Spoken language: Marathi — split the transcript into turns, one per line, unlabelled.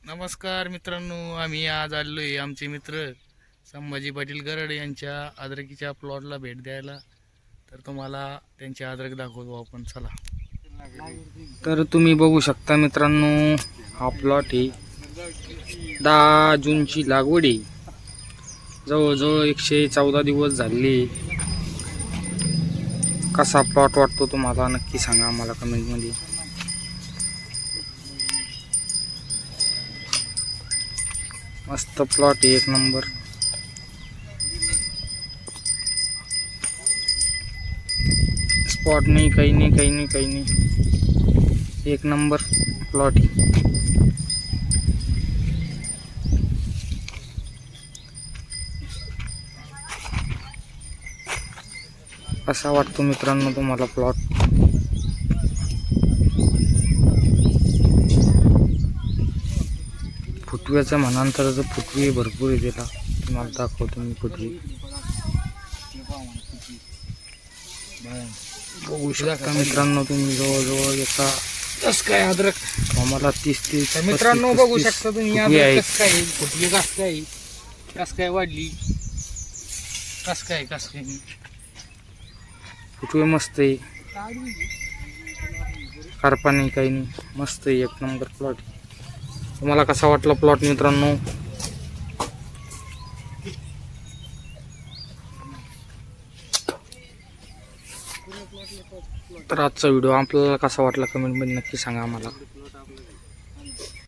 नमस्कार मित्रांनो, आम्ही आज आलेलो आहे आमचे मित्र संभाजी पाटील गरड यांच्या अद्रकीच्या प्लॉटला भेट द्यायला. तर तुम्हाला त्यांचे अद्रक दाखवतो आपण. चला.
तर तुम्ही बघू शकता मित्रांनो, हा प्लॉट ही 10 जूनची लागवड आहे. जवळजवळ 114 दिवस झाले. कसा प्लॉट वाटतो तुम्हाला नक्की सांगा आम्हाला कमेंटमध्ये. मस्त प्लॉट आहे, एक नंबर. स्पॉट नाही, काही नाही, एक नंबर प्लॉट आहे. कसा वाटतो मित्रांनो तुम्हाला प्लॉट? फुटव्याचं म्हणाल तर फुटवी भरपूर आहे त्याला. तुम्हाला दाखवतो मी फुटवी. बघू शकता मित्रांनो तुम्ही, जवळजवळ एका
कस काय अद्रक
आम्हाला 30
मित्रांनो बघू शकता तुम्ही.
फुटवी आहेत.
कस काय फुटली, कस काय वाढली, कस काय
फुटवी मस्त आहे, कारपा नाही, काही नाही, मस्त आहे, एक नंबर प्लॉट. तुम्हाला कसा वाटला प्लॉट मित्रांनो? तर आजचा व्हिडिओ आपल्याला कसा वाटला कमेंटमध्ये नक्की सांगा आम्हाला.